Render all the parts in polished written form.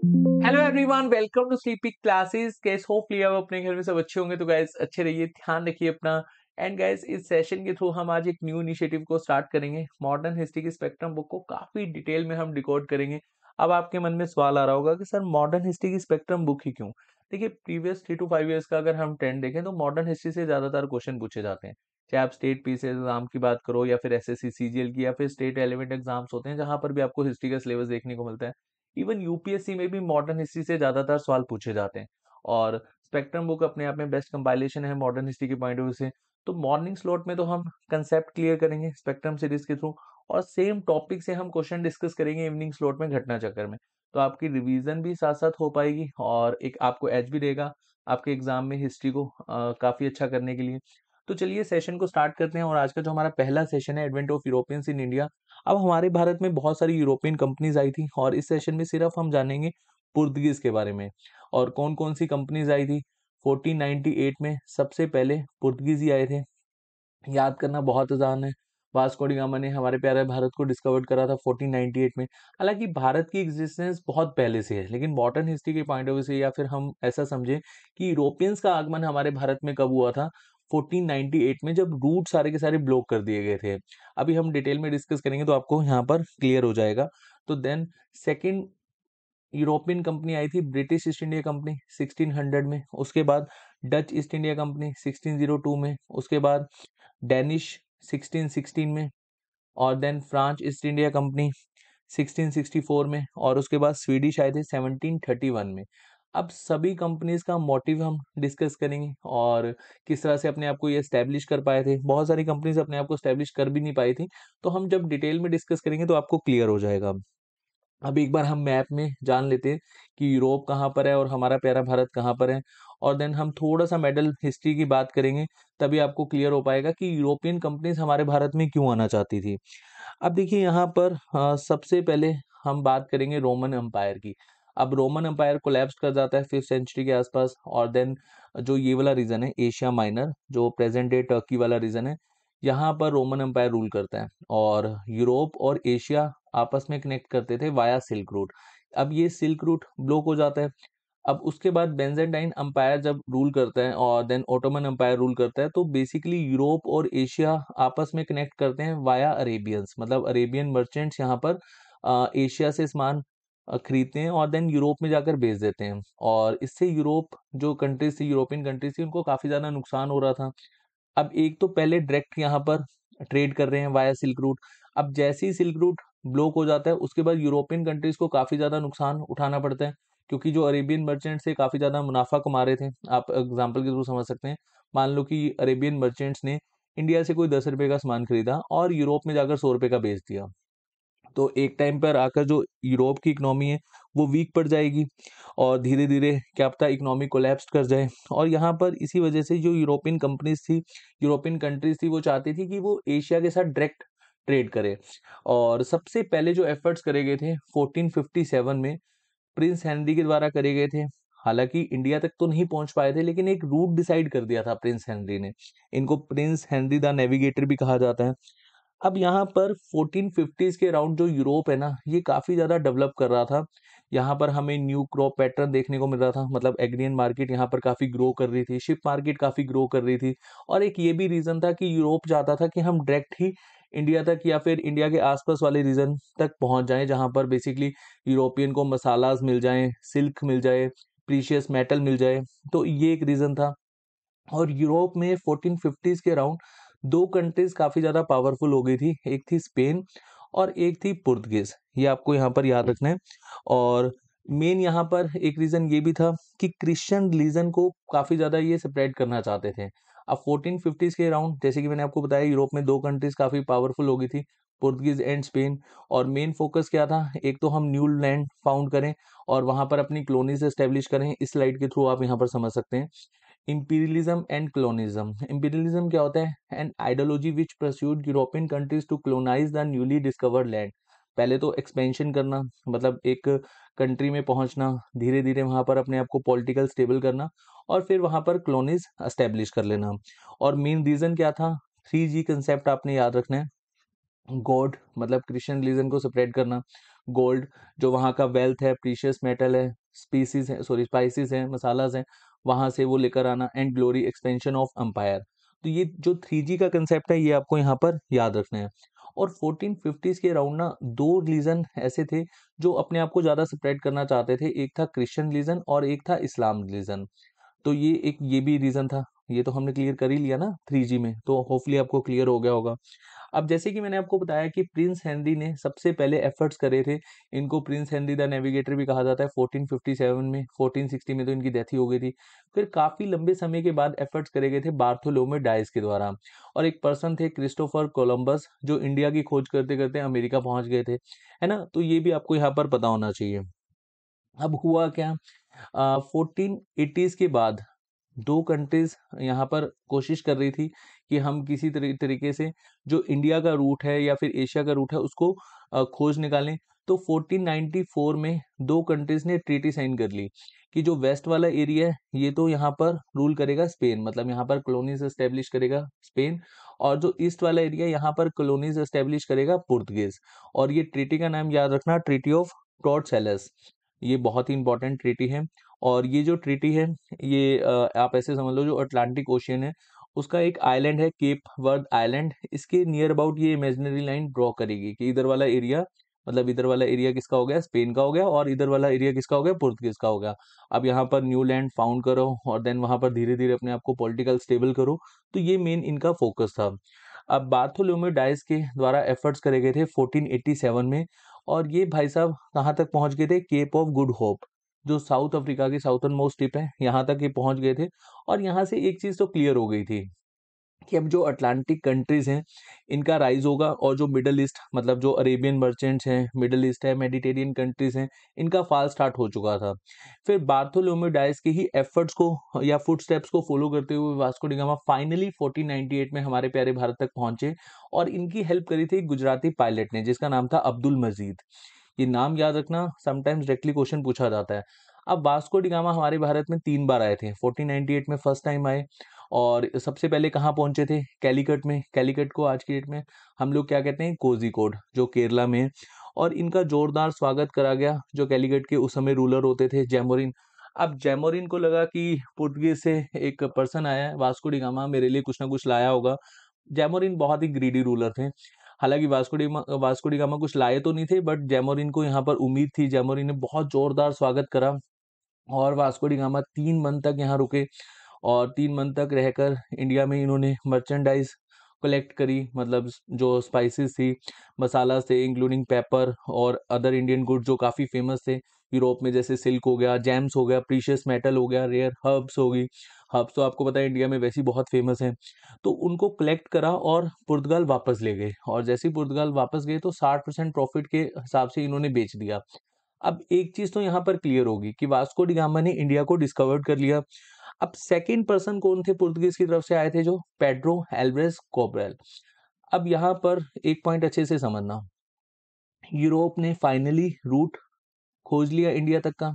Hello everyone, welcome to sleepy classes. Guys hopefully आप अपने घर में सब अच्छे होंगे। तो गाइस अच्छे रहिए, ध्यान रखिए अपना। एंड गाइस इस सेशन के थ्रू हम आज एक न्यू इनिशिएटिव को स्टार्ट करेंगे। मॉडर्न हिस्ट्री की स्पेक्ट्रम बुक को काफी डिटेल में हम डिकोड करेंगे। अब आपके मन में सवाल आ रहा होगा कि सर मॉडर्न हिस्ट्री की स्पेक्ट्रम बुक ही क्यों? देखिए, प्रीवियस 3 to 5 ईयर्स का अगर हम ट्रेंड देखें तो मॉडर्न हिस्ट्री से ज्यादातर क्वेश्चन पूछे जाते हैं। चाहे आप स्टेट पीस एग्जाम की बात करो या फिर एसएससी सीजीएल की या फिर स्टेट एलिमेंट एग्जाम्स होते हैं, जहां पर भी आपको हिस्ट्री का सिलेबस देखने को मिलता है। इवन यूपीएससी में भी मॉडर्न हिस्ट्री से ज्यादातर सवाल पूछे जाते हैं। और स्पेक्ट्रम बुक अपने आप में बेस्ट कंपाइलेशन है मॉडर्न हिस्ट्री के पॉइंट ऑफ व्यू से। तो मॉर्निंग स्लॉट में तो हम कंसेप्ट क्लियर करेंगे स्पेक्ट्रम सीरीज के थ्रू, और सेम टॉपिक से हम क्वेश्चन डिस्कस करेंगे इवनिंग स्लॉट में घटना चक्कर में। तो आपकी रिवीजन भी साथ साथ हो पाएगी और एक आपको एज भी देगा आपके एग्जाम में हिस्ट्री को काफी अच्छा करने के लिए। तो चलिए सेशन को स्टार्ट करते हैं। और आज का जो हमारा पहला सेशन है, advent of Europeans in India. अब हमारे भारत में बहुत सारी यूरोपियन कंपनीज आई थी और इस सेशन में सिर्फ हम जानेंगे पुर्तगीज के बारे में। और कौन कौन सी कंपनीज आई थी 1498 में? सबसे पहले पुर्तगीज ही आए थे। याद करना बहुत आसान है। वास्को डी गामा ने हमारे प्यारे भारत को डिस्कवर करा था 1498 में। हालांकि भारत की एग्जिस्टेंस बहुत पहले से है, लेकिन मॉडर्न हिस्ट्री के पॉइंट ऑफ व्यू से या फिर हम ऐसा समझे कि यूरोपियंस का आगमन हमारे भारत में कब हुआ था, 1498 में, जब रूट सारे के सारे ब्लॉक कर दिए गए थे। अभी हम डिटेल में डिस्कस करेंगे तो आपको यहाँ पर क्लियर हो जाएगा। तो देन सेकेंड यूरोपियन कंपनी आई थी ब्रिटिश ईस्ट इंडिया कंपनी 1600 में। उसके बाद डच ईस्ट इंडिया कंपनी 1602 में। उसके बाद डेनिश 1616 में। और then French East India Company 1664 में। और उसके बाद स्वीडिश आए थे 1731 में। अब सभी कंपनीज का मोटिव हम डिस्कस करेंगे और किस तरह से अपने आप को ये स्टैब्लिश कर पाए थे। बहुत सारी कंपनीज अपने आप को स्टैब्लिश कर भी नहीं पाई थी। तो हम जब डिटेल में डिस्कस करेंगे तो आपको क्लियर हो जाएगा। अब एक बार हम मैप में जान लेते हैं कि यूरोप कहाँ पर है और हमारा प्यारा भारत कहाँ पर है। और देन हम थोड़ा सा मेडल हिस्ट्री की बात करेंगे, तभी आपको क्लियर हो पाएगा कि यूरोपियन कंपनीज हमारे भारत में क्यों आना चाहती थी। अब देखिए यहाँ पर सबसे पहले हम बात करेंगे रोमन एम्पायर की। अब रोमन एम्पायर कोलैप्स कर जाता है 5th सेंचुरी के आसपास। और देन जो ये वाला रीजन है एशिया माइनर, जो प्रेजेंट डे टर्की वाला रीजन है, यहाँ पर रोमन एम्पायर रूल करता है। और यूरोप और एशिया आपस में कनेक्ट करते थे वाया सिल्क रूट। अब ये सिल्क रूट ब्लॉक हो जाता है। अब उसके बाद बेंजेंटाइन अंपायर जब रूल करता है और देन ओटोमन अंपायर रूल करता है, तो बेसिकली यूरोप और एशिया आपस में कनेक्ट करते हैं वाया अरेबियंस, मतलब अरेबियन मर्चेंट्स यहाँ पर एशिया से सामान खरीदते हैं और देन यूरोप में जाकर बेच देते हैं। और इससे यूरोप जो कंट्रीज थी, यूरोपियन कंट्रीज थी, उनको काफी ज्यादा नुकसान हो रहा था। अब एक तो पहले डायरेक्ट यहाँ पर ट्रेड कर रहे हैं वाया सिल्क रूट। अब जैसे ही सिल्क रूट ब्लॉक हो जाता है, उसके बाद यूरोपियन कंट्रीज को काफी ज्यादा नुकसान उठाना पड़ता है, क्योंकि जो अरेबियन मर्चेंट्स से काफी ज्यादा मुनाफा कमा रहे थे। आप एग्जाम्पल के थ्रू समझ सकते हैं। मान लो कि अरेबियन मर्चेंट्स ने इंडिया से कोई 10 रुपए का सामान खरीदा और यूरोप में जाकर 100 रुपए का बेच दिया। तो एक टाइम पर आकर जो यूरोप की इकोनॉमी है वो वीक पड़ जाएगी और धीरे धीरे क्या पता इकोनॉमी कोलैप्स कर जाए। और यहाँ पर इसी वजह से जो यूरोपियन कंपनीज थी, यूरोपियन कंट्रीज थी, वो चाहती थी कि वो एशिया के साथ डायरेक्ट ट्रेड करे। और सबसे पहले जो एफर्ट्स करे गए थे 1457 में प्रिंस हेनरी के द्वारा करे गए थे। हालांकि इंडिया तक तो नहीं पहुंच पाए थे, लेकिन एक रूट डिसाइड कर दिया था प्रिंस हेनरी ने। इनको प्रिंस हेनरी द नेविगेटर भी कहा जाता है। अब यहाँ पर 1450s के अराउंड जो यूरोप है ना, ये काफी ज्यादा डेवलप कर रहा था। यहाँ पर हमें न्यू क्रॉप पैटर्न देखने को मिल रहा था, मतलब एग्रियन मार्केट यहाँ पर काफी ग्रो कर रही थी, शिप मार्केट काफी ग्रो कर रही थी। और एक ये भी रीजन था कि यूरोप चाहता था कि हम डायरेक्ट ही इंडिया तक या फिर इंडिया के आसपास वाले रीजन तक पहुंच जाएं, जहां पर बेसिकली यूरोपियन को मसालाज मिल जाएं, सिल्क मिल जाए, प्रीशियस मेटल मिल जाए। तो ये एक रीजन था। और यूरोप में 1450s के अराउंड दो कंट्रीज काफी ज्यादा पावरफुल हो गई थी, एक थी स्पेन और एक थी पुर्तगीज। ये आपको यहाँ पर याद रखना है। और मेन यहाँ पर एक रीजन ये भी था कि क्रिश्चियन रिलीजन को काफी ज्यादा ये सेपरेट करना चाहते थे। अब 1450s के अराउंड, जैसे कि मैंने आपको बताया, यूरोप में दो कंट्रीज काफी पावरफुल हो गई थी, पुर्तगीज एंड स्पेन। और मेन फोकस क्या था, एक तो हम न्यू लैंड फाउंड करें और वहां पर अपनी कॉलोनीज एस्टेब्लिश करें। इस स्लाइड के थ्रू आप यहाँ पर समझ सकते हैं। imperialism and colonialism। imperialism क्या होता है? An ideology which persuaded European countries to colonize the newly discovered land. पहले तो एक्सपेंशन करना, मतलब एक कंट्री में पहुंचना, धीरे धीरे वहां पर अपने आप को पॉलिटिकल स्टेबल करना और फिर वहां पर कॉलोनीज एस्टेब्लिश कर लेना। और मेन रीजन क्या था? 3G कंसेप्ट आपने याद रखना है। गॉड मतलब क्रिश्चियन रिलीजन को सेपरेट करना, गोल्ड, जो वहाँ का वेल्थ है, प्रीशियस मेटल है, स्पाइसेस हैं, मसालाज हैं, वहां से वो लेकर आना, and glory, expansion of empire. तो ये जो 3G का कंसेप्ट है ये आपको यहाँ पर याद रखना है। और 1450s के अराउंड ना दो रिलीजन ऐसे थे जो अपने आप को ज्यादा सेपरेट करना चाहते थे, एक था क्रिश्चियन रिलीजन और एक था इस्लाम रिलीजन। तो ये भी रीजन था। ये तो हमने क्लियर कर ही लिया ना 3G में, तो होपफुली आपको क्लियर हो गया होगा। अब जैसे कि मैंने आपको बताया कि प्रिंस हेनरी ने सबसे पहले एफर्ट्स करे थे, इनको प्रिंस हेनरी द नेविगेटर भी कहा जाता है 1457 में। 1460 में तो इनकी डेथ ही हो गई थी। फिर काफी लंबे समय के बाद एफर्ट्स करे गए थे बार्थोलोमे डाइस के द्वारा। और एक पर्सन थे क्रिस्टोफर कोलंबस, जो इंडिया की खोज करते करते अमेरिका पहुंच गए थे, है ना। तो ये भी आपको यहाँ पर पता होना चाहिए। अब हुआ क्या, 1480s के बाद दो कंट्रीज यहाँ पर कोशिश कर रही थी कि हम किसी तरीके से जो इंडिया का रूट है या फिर एशिया का रूट है उसको खोज निकालें। तो 1494 में दो कंट्रीज ने ट्रीटी साइन कर ली कि जो वेस्ट वाला एरिया है ये तो यहाँ पर रूल करेगा स्पेन, मतलब यहाँ पर कॉलोनीज एस्टेब्लिश करेगा स्पेन, और जो ईस्ट वाला एरिया यहाँ पर कॉलोनीज एस्टेब्लिश करेगा पुर्तगीज। और ये ट्रीटी का नाम याद रखना, ट्रीटी ऑफ टॉर्टसेलस। ये बहुत ही इंपॉर्टेंट ट्रीटी है। और ये जो ट्रीटी है ये आप ऐसे समझ लो, जो अटलांटिक ओशियन है उसका एक आइलैंड है केप वर्द आइलैंड, इसके नियर अबाउट ये इमेजिनरी लाइन ड्रॉ करेगी कि इधर वाला एरिया, मतलब इधर वाला एरिया किसका हो गया, स्पेन का हो गया, और इधर वाला एरिया किसका हो गया, पुर्तगीज का हो गया। अब यहाँ पर न्यू लैंड फाउंड करो और देन वहां पर धीरे धीरे अपने आप को पॉलिटिकल स्टेबल करो। तो ये मेन इनका फोकस था। अब बार्थोलोम्यू डाइस के द्वारा एफर्ट्स करे गए थे 1487 में। और ये भाई साहब कहाँ तक पहुंच गए थे, केप ऑफ गुड होप, जो साउथ अफ्रीका की साउथर्न मोस्ट टिप है, यहाँ तक ये पहुंच गए थे। और यहाँ से एक चीज तो क्लियर हो गई थी कि अब जो अटलांटिक कंट्रीज हैं इनका राइज होगा, और जो मिडल ईस्ट, मतलब जो अरेबियन मर्चेंट्स हैं, मिडल ईस्ट है, मेडिटेरियन कंट्रीज हैं, इनका फॉल स्टार्ट हो चुका था। फिर बार्थोलोम्यू डाइस के ही एफर्ट्स को या फुट स्टेप्स को फॉलो करते हुए वास्को डी गामा फाइनली 1498 में हमारे प्यारे भारत तक पहुंचे। और इनकी हेल्प करी थी गुजराती पायलट ने, जिसका नाम था अब्दुल मजीद। ये नाम याद रखना, समटाइम्स डायरेक्टली क्वेश्चन पूछा जाता है। अब वास्को डी गामा हमारे भारत में 3 बार आए थे। 1498 में फर्स्ट टाइम आए, और सबसे पहले कहाँ पहुंचे थे, कैलीकट में। कैलीकट को आज की डेट में हम लोग क्या कहते हैं, कोझिकोड, जो केरला में है। और इनका जोरदार स्वागत करा गया, जो कैलीकट के उस समय रूलर होते थे, जैमोरिन। अब जैमोरिन को लगा कि पुर्तगीज से एक पर्सन आया है, वास्को डी गामा मेरे लिए कुछ ना कुछ लाया होगा। जैमोरिन बहुत ही ग्रीडी रूलर थे। हालांकि वास्को डी गामा कुछ लाए तो नहीं थे, बट जैमोरिन को यहाँ पर उम्मीद थी। जैमोरिन ने बहुत जोरदार स्वागत करा, और वास्को डी गामा 3 मंथ तक यहाँ रुके। और 3 मंथ तक रहकर इंडिया में इन्होंने मर्चेंडाइज कलेक्ट करी, मतलब जो स्पाइसेस थी, मसाला थे, इंक्लूडिंग पेपर और अदर इंडियन गुड जो काफ़ी फेमस थे यूरोप में, जैसे सिल्क हो गया, जैम्स हो गया, प्रीशियस मेटल हो गया, रेयर हर्ब्स हो गई। हर्ब्स तो आपको पता है इंडिया में वैसे ही बहुत फेमस हैं। तो उनको कलेक्ट करा और पुर्तगाल वापस ले गए। और जैसे ही पुर्तगाल वापस गए तो 60% प्रॉफिट के हिसाब से इन्होंने बेच दिया। अब एक चीज तो यहाँ पर क्लियर होगी कि वास्को डी गामा ने इंडिया को डिस्कवर कर लिया। अब सेकंड पर्सन कौन थे पुर्तगीज की तरफ से आए थे, जो पेड्रो एल्वेस कोब्रेल। अब यहाँ पर एक पॉइंट अच्छे से समझना, यूरोप ने फाइनली रूट खोज लिया इंडिया तक का।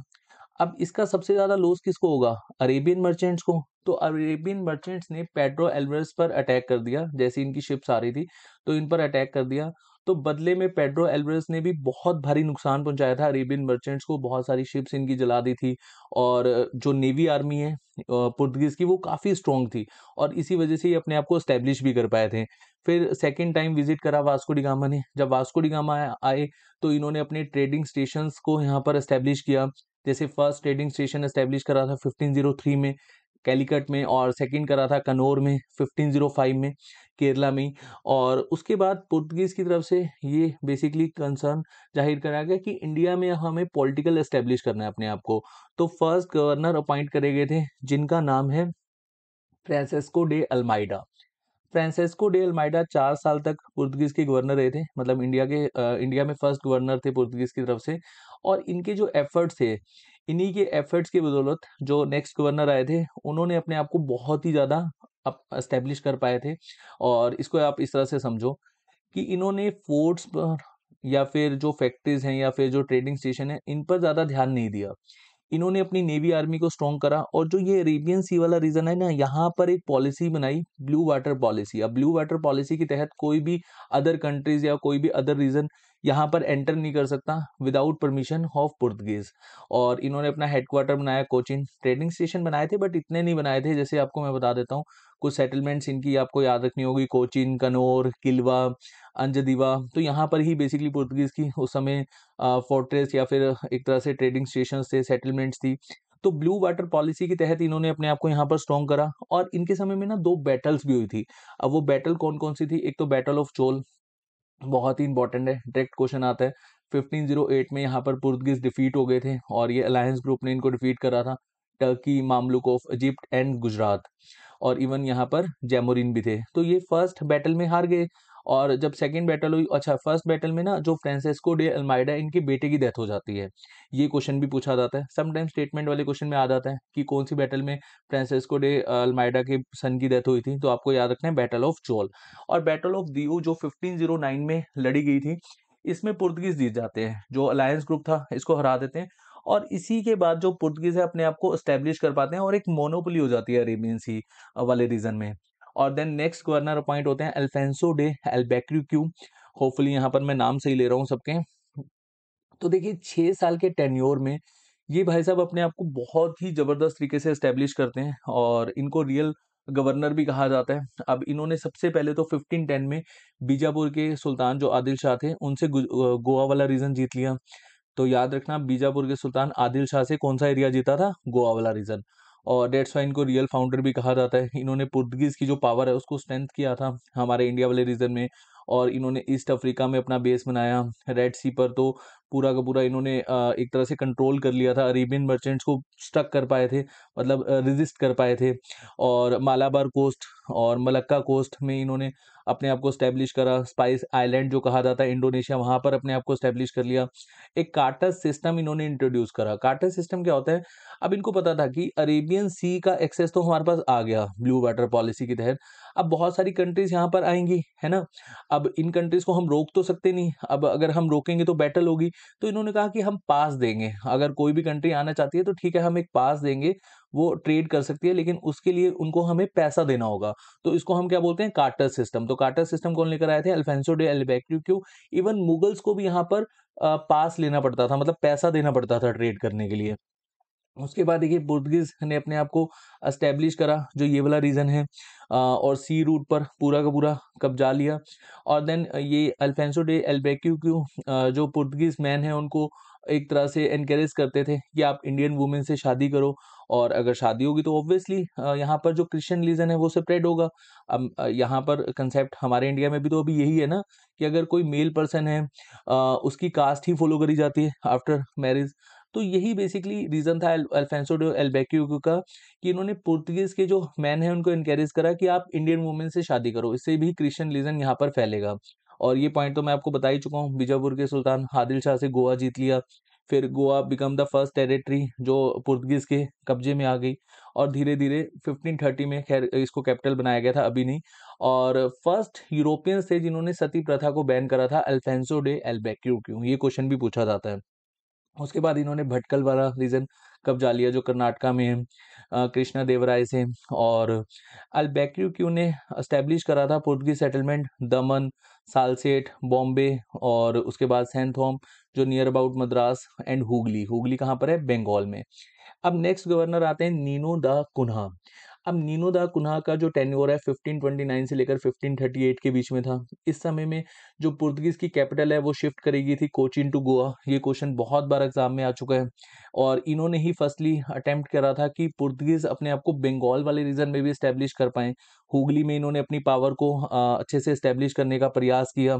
अब इसका सबसे ज्यादा लॉस किसको होगा, अरेबियन मर्चेंट्स को। तो अरेबियन मर्चेंट्स ने पेड्रो एल्वेस पर अटैक कर दिया, जैसे इनकी शिप्स आ रही थी तो इन पर अटैक कर दिया। तो बदले में पेड्रो एल्वेस ने भी बहुत भारी नुकसान पहुंचाया था अरेबियन मर्चेंट्स को, बहुत सारी शिप्स इनकी जला दी थी। और जो नेवी आर्मी है पुर्तगीज की, वो काफी स्ट्रांग थी, और इसी वजह से ये अपने आप को स्टैब्लिश भी कर पाए थे। फिर सेकेंड टाइम विजिट करा वास्को डी गामा ने। जब वास्को डी गामा आए तो इन्होंने अपने ट्रेडिंग स्टेशंस को यहाँ पर एस्टेब्लिश किया। जैसे फर्स्ट ट्रेडिंग स्टेशन एस्टेब्लिश करा था 1503 में कैलिकट में, और सेकंड करा था कनौर में 1505 में केरला में। और उसके बाद पुर्तगीज की तरफ से ये बेसिकली कंसर्न जाहिर करा गया कि इंडिया में हमें पॉलिटिकल एस्टेब्लिश करना है अपने आप को। तो फर्स्ट गवर्नर अपॉइंट करे गए थे, जिनका नाम है फ्रांसिस्को डे अल्माइडा। फ्रांसिस्को डे अल्माइडा 4 साल तक पुर्तगीज के गवर्नर रहे थे, मतलब इंडिया में फर्स्ट गवर्नर थे पुर्तगीज की तरफ से। और इनके जो एफर्ट्स थे, इन्हीं के एफर्ट्स की बदौलत जो नेक्स्ट गवर्नर आए थे उन्होंने अपने आप को बहुत ही ज्यादा एस्टेब्लिश कर पाए थे। और इसको आप इस तरह से समझो कि इन्होंने फोर्ट्स पर या फिर जो फैक्ट्रीज हैं या फिर जो ट्रेडिंग स्टेशन है इन पर ज्यादा ध्यान नहीं दिया। इन्होंने अपनी नेवी आर्मी को स्ट्रॉन्ग करा, और जो ये अरेबियन सी वाला रीजन है ना, यहाँ पर एक पॉलिसी बनाई, ब्लू वाटर पॉलिसी। अब ब्लू वाटर पॉलिसी के तहत कोई भी अदर कंट्रीज या कोई भी अदर रीजन यहाँ पर एंटर नहीं कर सकता विदाउट परमिशन ऑफ पुर्तगीज। और इन्होंने अपना हेडक्वार्टर बनाया कोचीन, ट्रेडिंग स्टेशन बनाए थे बट इतने नहीं बनाए थे, जैसे आपको मैं बता देता हूँ कुछ सेटलमेंट्स इनकी आपको याद रखनी होगी, कोचीन, कनौर, किलवा, अंजदीवा। तो यहाँ पर ही बेसिकली पुर्तगीज की उस समय फोर्ट्रेस या फिर एक तरह से ट्रेडिंग स्टेशन थे, सेटलमेंट्स थी। तो ब्लू वाटर पॉलिसी के तहत इन्होंने अपने आप को यहाँ पर स्ट्रॉन्ग करा। और इनके समय में ना 2 बैटल्स भी हुई थी। अब वो बैटल कौन कौन सी थी, एक तो बैटल ऑफ चोल, बहुत ही इंपॉर्टेंट है, डायरेक्ट क्वेश्चन आता है। 1508 में यहाँ पर पुर्तगीज डिफीट हो गए थे और ये अलायंस ग्रुप ने इनको डिफीट करा था। Turkey, Mamluk of Egypt and Gujarat, और इवन यहाँ पर जैमोरिन भी थे। तो ये फर्स्ट बैटल में हार गए। और जब सेकंड बैटल हुई, अच्छा फर्स्ट बैटल में ना जो फ्रांसिस्को डे अल्माइडा, इनके बेटे की डेथ हो जाती है। ये क्वेश्चन भी पूछा जाता है, समटाइम स्टेटमेंट वाले क्वेश्चन में आ जाता है कि कौन सी बैटल में फ्रांसिस्को डे अल्माइडा के सन की डेथ हुई थी। तो आपको याद रखना है बैटल ऑफ चोल। और बैटल ऑफ दियो जो 1509 में लड़ी गई थी, इसमें पुर्तगीज जीत जाते हैं, जो अलायंस ग्रुप था इसको हरा देते हैं। और इसी के बाद जो पुर्तगीज है अपने आप को एस्टेब्लिश कर पाते हैं और एक मोनोपोली हो जाती है अरेबियन सी वाले रीजन में। और देन नेक्स्ट गवर्नर अपॉइंट होते हैं अल्फेंसो डे एल्बेक्रिक्यू। होपफुली यहाँ पर मैं नाम सही ले रहा हूँ सबके। तो देखिए 6 साल के टेन्योर में ये भाई साहब अपने आप को बहुत ही जबरदस्त तरीके से एस्टेब्लिश करते हैं और इनको रियल गवर्नर भी कहा जाता है। अब इन्होंने सबसे पहले तो 1510 में बीजापुर के सुल्तान जो आदिल शाह थे उनसे गोवा वाला रीजन जीत लिया। तो याद रखना बीजापुर के सुल्तान आदिल शाह से कौन सा एरिया जीता था, गोवा वाला रीजन। और डेट्स वाई इनको रियल फाउंडर भी कहा जाता है। इन्होंने पुर्तगीज की जो पावर है उसको स्ट्रेंथ किया था हमारे इंडिया वाले रीजन में। और इन्होंने ईस्ट अफ्रीका में अपना बेस बनाया। रेड सी पर तो पूरा का पूरा इन्होंने एक तरह से कंट्रोल कर लिया था, अरेबियन मर्चेंट्स को स्टक कर पाए थे, मतलब रेजिस्ट कर पाए थे। और मालाबार कोस्ट और मलक्का कोस्ट में इन्होंने अपने आप को स्टैब्लिश करा। स्पाइस आइलैंड जो कहा जाता है इंडोनेशिया, वहां पर अपने आप को स्टैब्लिश कर लिया। एक कार्टर सिस्टम इन्होंने इंट्रोड्यूस करा। कार्टर सिस्टम क्या होता है, अब इनको पता था कि अरेबियन सी का एक्सेस तो हमारे पास आ गया ब्लू वाटर पॉलिसी के तहत। अब बहुत सारी कंट्रीज यहाँ पर आएंगी, है ना। अब इन कंट्रीज को हम रोक तो सकते नहीं, अब अगर हम रोकेंगे तो बैटल होगी। तो इन्होंने कहा कि हम पास देंगे, अगर कोई भी कंट्री आना चाहती है तो ठीक है हम एक पास देंगे, वो ट्रेड कर सकती है, लेकिन उसके लिए उनको हमें पैसा देना होगा। तो इसको हम क्या बोलते हैं, कार्टर सिस्टम। तो कार्टर सिस्टम कौन लेकर आए थे, अल्फेंसो डे एल्बेक्युक्यू। इवन मुगल्स को भी यहाँ पर पास लेना पड़ता था, मतलब पैसा देना पड़ता था ट्रेड करने के लिए। उसके बाद देखिए पुर्तगीज ने अपने आप को एस्टेब्लिश करा, जो ये वाला रीजन है, और सी रूट पर पूरा का पूरा कब्जा लिया। और देन ये अल्फेंसो डे एल्बेक्युक्यू जो पुर्तगीज मैन है उनको एक तरह से एनकरेज करते थे कि आप इंडियन वुमेन से शादी करो, और अगर शादी होगी तो ऑब्वियसली यहाँ पर जो क्रिश्चियन रिलीजन है वो स्प्रेड होगा। अब यहाँ पर कंसेप्ट हमारे इंडिया में भी तो अभी यही है ना, कि अगर कोई मेल पर्सन है उसकी कास्ट ही फॉलो करी जाती है आफ्टर मैरिज। तो यही बेसिकली रीजन था अल्फेंसो डे एल्बेक्युक्यू का, कि इन्होंने पुर्तगीज के जो मैन है उनको एनकरेज करा कि आप इंडियन वुमेन से शादी करो, इससे भी क्रिश्चियन रिलीजन यहाँ पर फैलेगा। और ये पॉइंट तो मैं आपको बता ही चुका हूँ, बीजापुर के सुल्तान आदिल शाह से गोवा जीत लिया। फिर Goa become the first territory जो पुर्तगीज के कब्जे में आ गई। और धीरे धीरे 1530 में खैर इसको कैपिटल बनाया गया था, अभी नहीं। और फर्स्ट यूरोपियंस थे जिन्होंने सती प्रथा को बैन करा था, अल्फेंसो डे एल्बेक्युक्यू। ये क्वेश्चन भी पूछा जाता है। उसके बाद इन्होंने भटकल वाला रीजन कब्जा लिया जो कर्नाटका में है, कृष्णा देवराय से। और अल्बेक्युक्यू ने एस्टेब्लिश करा था पुर्तगीज सेटलमेंट दमन, सालसेट, बॉम्बे, और उसके बाद सैंथोम जो near about Madras, and Hooghly. Hooghly कहाँ पर है, बंगाल में। अब नेक्स्ट गवर्नर आते हैं नीनो दा कुन्हा। अब नीनो दा कुन्हा का जो टेन्योर है 1529 से लेकर 1538 के बीच में था। इस समय में जो पुर्तगीज की कैपिटल है वो शिफ्ट करेगी थी कोचीन टू गोवा। ये क्वेश्चन बहुत बार एग्जाम में आ चुका है। और इन्होंने ही फर्स्टली अटेम्प्ट करा था कि पुर्तगीज अपने आप को बंगाल वाले रीजन में भी स्टैब्लिश कर पाए। हुगली में इन्होंने अपनी पावर को अच्छे से स्टैब्लिश करने का प्रयास किया।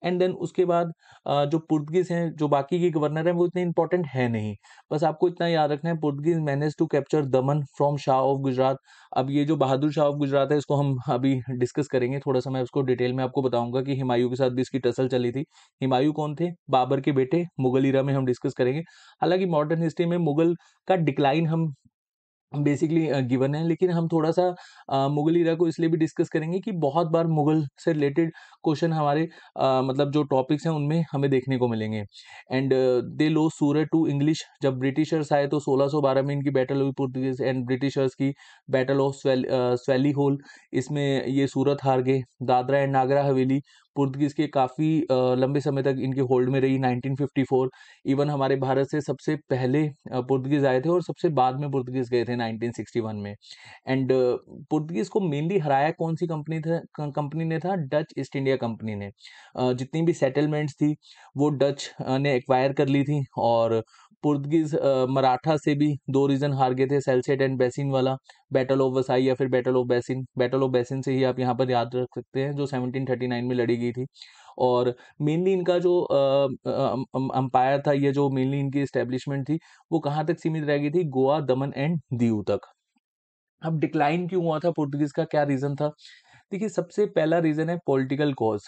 एंड देन उसके बाद जो पुर्तगीज हैं, जो बाकी के गवर्नर हैं वो इतने इंपॉर्टेंट है नहीं। बस आपको इतना याद रखना है, Portuguese manage to capture Daman from Shah of Gujarat. अब ये जो बहादुर शाह ऑफ गुजरात है इसको हम अभी डिस्कस करेंगे, थोड़ा सा मैं उसको डिटेल में आपको बताऊंगा कि हुमायूं के साथ भी इसकी टसल चली थी। हुमायूं कौन थे, बाबर के बेटे, मुगल इरा में हम डिस्कस करेंगे। हालांकि मॉडर्न हिस्ट्री में मुगल का डिक्लाइन हम बेसिकली गिवन है, लेकिन हम थोड़ा सा मुगल इरा को इसलिए भी डिस्कस करेंगे कि बहुत बार मुगल से रिलेटेड क्वेश्चन हमारे मतलब जो टॉपिक्स हैं उनमें हमें देखने को मिलेंगे। एंड दे लो सूरत टू इंग्लिश, जब ब्रिटिशर्स आए तो 1612 में इनकी बैटल हुई पुर्तगीज एंड ब्रिटिशर्स की, बैटल ऑफ स्वैली होल। इसमें ये सूरत हार गए। Dadra and Nagra Haveli Portuguese के काफ़ी लंबे समय तक इनके होल्ड में रही। 1954 इवन हमारे भारत से सबसे पहले पुर्तगीज आए थे और सबसे बाद में पुर्तगीज गए थे 1961 में। एंड पुर्तगीज को मेनली हराया कौन सी कंपनी ने था, डच ईस्ट इंडिया कंपनी ने। जितनी भी सेटलमेंट्स थी वो डच ने एक्वायर कर ली थी। और पुर्तगीज मराठा से भी 2 रीजन हार गए थे, सेल्सेट एंड बेसिन वाला, बैटल ऑफ वसाई या फिर battle of basin. Battle of basin से ही आप यहाँ पर याद रख सकते हैं, जो 1739 में लड़ी गई थी। और मेनली इनका जो अंपायर था, ये जो मेनली इनकी एस्टेब्लिशमेंट थी, वो कहाँ तक सीमित रह गई थी, गोवा, दमन एंड दीव तक। अब डिक्लाइन क्यों हुआ था पुर्तगीज का, क्या रीजन था? देखिए, सबसे पहला रीजन है पॉलिटिकल कॉज।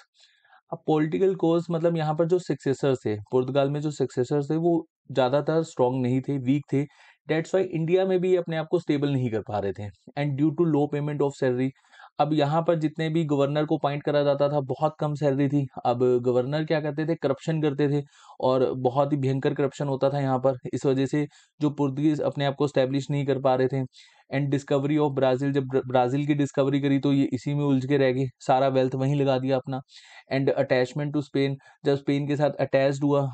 अब पॉलिटिकल कॉज मतलब यहाँ पर जो सक्सेसर्स थे, पुर्तगाल में जो सक्सेसर्स थे वो ज्यादातर स्ट्रांग नहीं थे, वीक थे। डेट्स वाई इंडिया में भी अपने आप को स्टेबल नहीं कर पा रहे थे, and due to low payment of salary. अब यहाँ पर जितने भी गवर्नर को अपॉइंट करा जाता था, बहुत कम सैलरी थी। अब गवर्नर क्या करते थे, करप्शन करते थे, और बहुत ही भयंकर करप्शन होता था यहाँ पर। इस वजह से जो पुर्तगीज अपने आप को स्टैब्लिश नहीं कर पा रहे थे। एंड डिस्कवरी ऑफ ब्राजील, जब ब्राजील की डिस्कवरी करी तो ये इसी में उलझ के रह गए, सारा वेल्थ वहीं लगा दिया अपना। एंड अटैचमेंट टू स्पेन, जब स्पेन के साथ अटैच्ड हुआ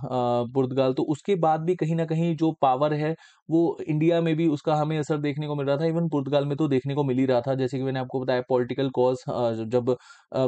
पुर्तगाल, तो उसके बाद भी कहीं ना कहीं जो पावर है वो इंडिया में भी उसका हमें असर देखने को मिल रहा था। इवन पुर्तगाल में तो देखने को मिल ही रहा था, जैसे कि मैंने आपको बताया पॉलिटिकल कॉज। जब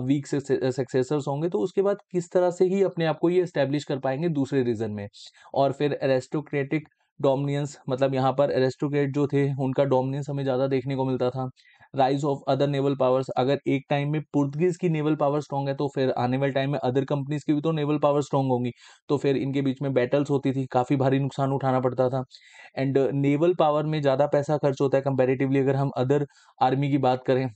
वीक सक्सेसर्स होंगे तो उसके बाद किस तरह से ही अपने आप को ये एस्टेब्लिश कर पाएंगे दूसरे रीजन में। और फिर एरिस्टोक्रेटिक डोमिनियंस, मतलब यहाँ पर एरिस्टोक्रेट जो थे उनका डोमिनियंस हमें ज्यादा देखने को मिलता था। Rise of other naval powers, अगर एक टाइम में पुर्तगीज की नेवल पावर स्ट्रांग है तो फिर आने वाले टाइम में अदर कंपनीज की भी तो नेवल पावर स्ट्रांग होंगी। तो फिर इनके बीच में बैटल्स होती थी, काफी भारी नुकसान उठाना पड़ता था। एंड नेवल पावर में ज्यादा पैसा खर्च होता है कंपैरेटिवली, अगर हम अदर आर्मी की बात करें।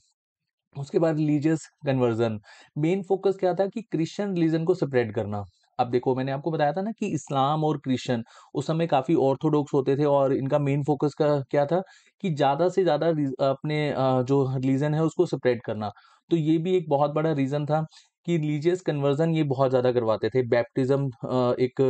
उसके बाद रिलीजियस कन्वर्जन, मेन फोकस क्या था कि क्रिश्चियन रिलीजन को सेपरेट करना। अब देखो, मैंने आपको बताया था ना कि इस्लाम और क्रिश्चियन उस समय काफी ऑर्थोडॉक्स होते थे, और इनका मेन फोकस का क्या था कि ज्यादा से ज्यादा अपने जो रिलीजन है उसको सेपरेट करना। तो ये भी एक बहुत बड़ा रीजन था कि रिलीजियस कन्वर्जन ये बहुत ज्यादा करवाते थे। बैप्टिज्म एक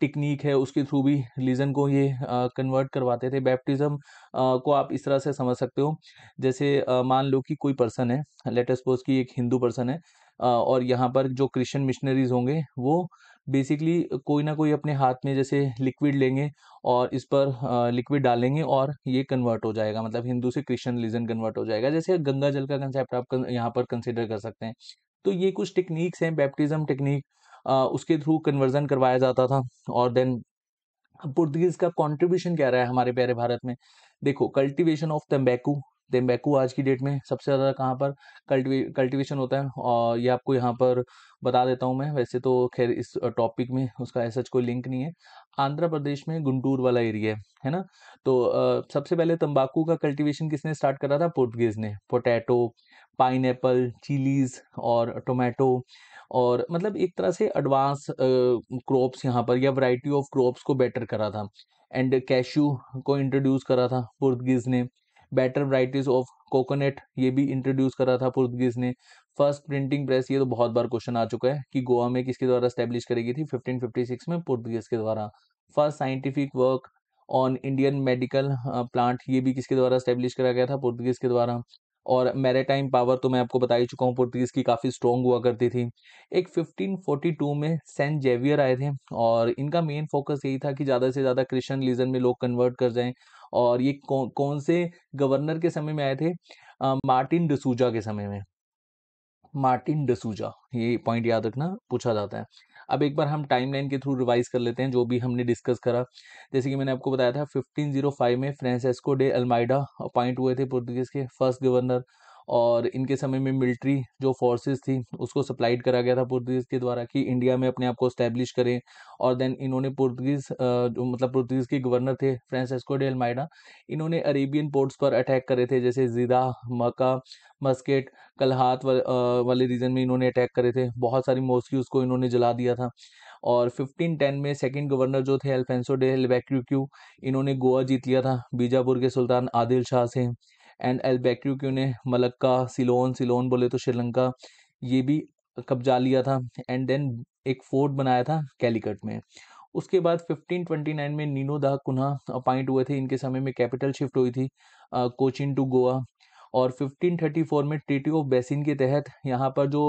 टेक्निक है, उसके थ्रू भी रिलीजन को ये कन्वर्ट करवाते थे। बैप्टिज्म को आप इस तरह से समझ सकते हो, जैसे मान लो कि कोई पर्सन है, लेट अस सपोज कि एक हिंदू पर्सन है, और यहाँ पर जो क्रिश्चियन मिशनरीज होंगे वो बेसिकली कोई ना कोई अपने हाथ में जैसे लिक्विड लेंगे और इस पर लिक्विड डालेंगे और ये कन्वर्ट हो जाएगा, मतलब हिंदू से क्रिश्चियन रिलीजन कन्वर्ट हो जाएगा। जैसे गंगा जल का कंसेप्ट आप यहाँ पर कंसिडर कर सकते हैं। तो ये कुछ टेक्निक्स हैं, बैप्टिज्म टेक्निक, उसके थ्रू कन्वर्जन करवाया जाता था। और देन पुर्तगीज का कंट्रीब्यूशन क्या रहा है हमारे प्यारे भारत में? देखो, कल्टीवेशन ऑफ तंबाकू। तंबाकू आज की डेट में सबसे ज्यादा कहाँ पर कल्टीवेशन होता है, और ये आपको यहाँ पर बता देता हूँ मैं। वैसे तो खैर इस टॉपिक में उसका ऐसा कोई लिंक नहीं है। आंध्र प्रदेश में गुंटूर वाला एरिया है ना। तो सबसे पहले तंबाकू का कल्टीवेशन किसने स्टार्ट करा था? पुर्तगीज ने। पोटैटो, पाइनएप्पल, चिलीज और टोमेटो, और मतलब एक तरह से एडवांस क्रॉप्स यहाँ पर, या वैरायटी ऑफ क्रॉप्स को बेटर करा था। एंड कैशू को इंट्रोड्यूस करा था पुर्तगीज ने। बेटर वैरायटीज ऑफ कोकोनट ये भी इंट्रोड्यूस करा था पुर्तगीज ने। फर्स्ट प्रिंटिंग प्रेस, ये तो बहुत बार क्वेश्चन आ चुका है कि गोवा में किसके द्वारा स्टैब्लिश करी गई थी? 1556 में पुर्तगीज के द्वारा। First scientific work on Indian medical plant, ये भी किसके द्वारा स्टैब्लिश करा गया था? पुर्तगीज के द्वारा। और मैरीटाइम पावर तो मैं आपको बता ही चुका हूँ, पुर्तगीज की काफी स्ट्रांग हुआ करती थी। एक 1542 में सेंट जेवियर आए थे, और इनका मेन फोकस यही था कि ज्यादा से ज्यादा क्रिश्चियन रिलीजन में लोग कन्वर्ट कर जाएं। और ये कौन से गवर्नर के समय में आए थे? मार्टिन डिसूजा के समय में। मार्टिन डिसूजा, ये पॉइंट याद रखना, पूछा जाता है। अब एक बार हम टाइमलाइन के थ्रू रिवाइज कर लेते हैं जो भी हमने डिस्कस करा। जैसे कि मैंने आपको बताया था 1505 में फ्रांसिस्को डे अल्माइडा अपॉइंट हुए थे पुर्तगीज के फर्स्ट गवर्नर, और इनके समय में मिलिट्री जो फोर्सेस थी उसको सप्लाइड करा गया था पुर्तगीज के द्वारा कि इंडिया में अपने आप को स्टैब्लिश करें। और देन इन्होंने पुर्तगीज जो मतलब पुर्तगीज के गवर्नर थे फ्रांसिस्को डे अल्माइडा, इन्होंने अरेबियन पोर्ट्स पर अटैक करे थे, जैसे जिदा, मक्का, मस्केट, कलहात वाले रीजन में इन्होंने अटैक करे थे। बहुत सारी मॉस्क्यूज को इन्होंने जला दिया था। और 1510 में सेकंड गवर्नर जो थे अल्फेंसो डे एल्बेक्यूक्यू, इन्होंने गोवा जीत लिया था बीजापुर के सुल्तान आदिल शाह से। एंड एल्बेक्यूक्यू ने मलक्का, सिलोन, सिलोन बोले तो श्रीलंका, ये भी कब्जा लिया था। एंड देन एक फोर्ट बनाया था कैलिकट में। उसके बाद 1529 में नीनो दा कुन्हा अपॉइंट हुए थे, इनके समय में कैपिटल शिफ्ट हुई थी कोचिन टू गोवा। और 1534 में ट्रीटी ऑफ बेसिन के तहत यहाँ पर जो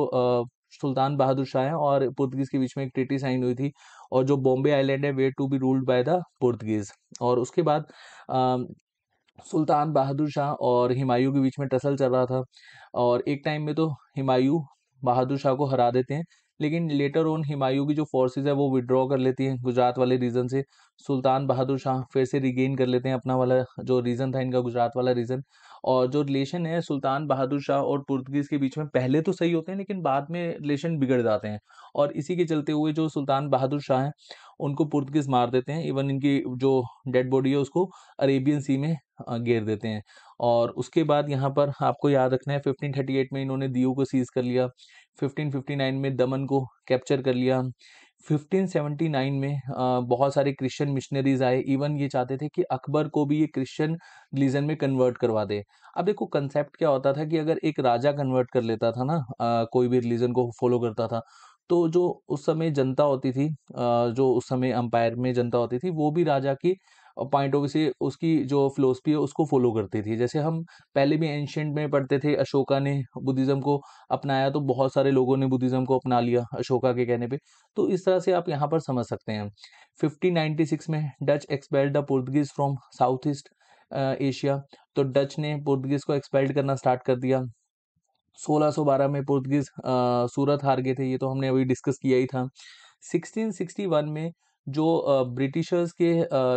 सुल्तान बहादुर शाह हैं और पुर्तगीज के बीच में एक ट्रीटी साइन हुई थी, और जो बॉम्बे आइलैंड है were to be ruled by the Portuguese. और उसके बाद सुल्तान बहादुर शाह और हुमायूं के बीच में टसल चल रहा था, और एक टाइम में तो हुमायूं बहादुर शाह को हरा देते हैं, लेकिन लेटर ऑन हुमायूं की जो फोर्सेस है वो विड्रॉ कर लेती हैं गुजरात वाले रीजन से। सुल्तान बहादुर शाह फिर से रिगेन कर लेते हैं अपना वाला जो रीजन था इनका, गुजरात वाला रीजन। और जो रिलेशन है सुल्तान बहादुर शाह और पुर्तगीज के बीच में पहले तो सही होते हैं, लेकिन बाद में रिलेशन बिगड़ जाते हैं, और इसी के चलते हुए जो सुल्तान बहादुर शाह हैं उनको पुर्तगीज मार देते हैं। इवन इनकी जो डेड बॉडी है उसको अरेबियन सी में घेर देते हैं। और उसके बाद यहाँ पर आपको याद रखना है 1538 में इन्होंने दीव को सीज कर लिया, 1559 में दमन को कैप्चर कर लिया, 1579 में बहुत सारे क्रिश्चियन मिशनरीज आए। इवन ये चाहते थे कि अकबर को भी ये क्रिश्चियन रिलीजन में कन्वर्ट करवा दे। अब देखो कंसेप्ट क्या होता था कि अगर एक राजा कन्वर्ट कर लेता था ना, कोई भी रिलीजन को फॉलो करता था, तो जो उस समय जनता होती थी, जो उस समय अंपायर में जनता होती थी, वो भी राजा की पॉइंट ऑफ व्यू से उसकी जो फिलोसफी है उसको फॉलो करती थी। जैसे हम पहले भी एंशियंट में पढ़ते थे, अशोका ने बुद्धिज्म को अपनाया तो बहुत सारे लोगों ने बुद्धिज्म को अपना लिया अशोका के कहने पे। तो इस तरह से आप यहाँ पर समझ सकते हैं। 1596 में Dutch expelled the Portuguese from south east Asia. तो डच ने पुर्तगीज को एक्सपेल्ड करना स्टार्ट कर दिया। 1612 में पुर्तगीज सूरत हार गए थे, ये तो हमने अभी डिस्कस किया ही था। 1661 में जो ब्रिटिशर्स के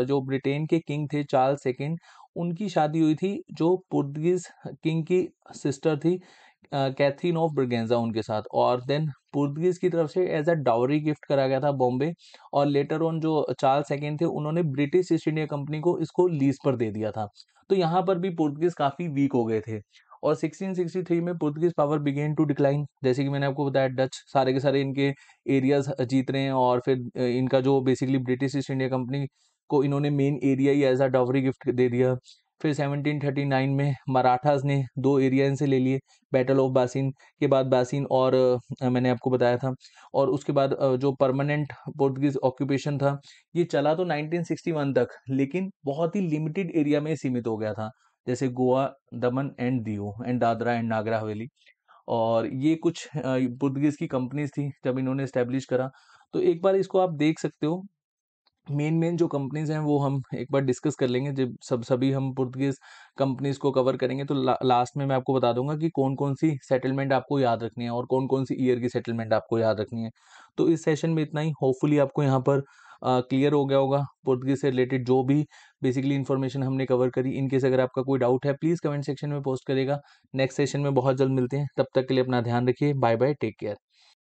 जो ब्रिटेन के किंग थे चार्ल्स सेकेंड, उनकी शादी हुई थी जो पुर्तगीज किंग की सिस्टर थी कैथरीन ऑफ ब्रगेंजा उनके साथ, और देन पुर्तगीज की तरफ से एज अ डाउरी गिफ्ट करा गया था बॉम्बे। और लेटर ऑन जो चार्ल्स सेकेंड थे उन्होंने ब्रिटिश ईस्ट इंडिया कंपनी को इसको लीज पर दे दिया था। तो यहाँ पर भी पुर्तगीज काफी वीक हो गए थे। और 1663 में Portuguese power began to decline, जैसे कि मैंने आपको बताया डच सारे के सारे इनके एरियाज जीत रहे हैं, और फिर इनका जो basically British East India Company को इन्होंने मेन एरिया ही एज अ डावरी गिफ्ट दे दिया। फिर 1739 में मराठास ने 2 एरिया इनसे ले लिए, बैटल ऑफ बासिन के बाद बासिन, और मैंने आपको बताया था। और उसके बाद जो परमानेंट पुर्तगीज ऑक्यूपेशन था ये चला तो 1961 तक, लेकिन बहुत ही लिमिटेड एरिया में सीमित हो गया था, जैसे गोवा, दमन and Diu and Dadra and Nagar Haveli. और ये कुछ पुर्तगीज की कंपनीज थी जब इन्होंने स्टैब्लिश करा। तो एक बार इसको आप देख सकते हो, मेन मेन जो कंपनीज हैं वो हम एक बार डिस्कस कर लेंगे जब सभी हम पुर्तगीज कंपनीज को कवर करेंगे, तो लास्ट में मैं आपको बता दूंगा कि कौन कौन सी सेटलमेंट आपको याद रखनी है और कौन कौन सी ईयर की सेटलमेंट आपको याद रखनी है। तो इस सेशन में इतना ही, होपफुली आपको यहाँ पर क्लियर हो गया होगा पुर्तगीज से रिलेटेड जो भी बेसिकली इन्फॉर्मेशन हमने कवर करी। इनकेस अगर आपका कोई डाउट है प्लीज कमेंट सेक्शन में पोस्ट करेगा। नेक्स्ट सेशन में बहुत जल्द मिलते हैं, तब तक के लिए अपना ध्यान रखिए। Bye bye, take care.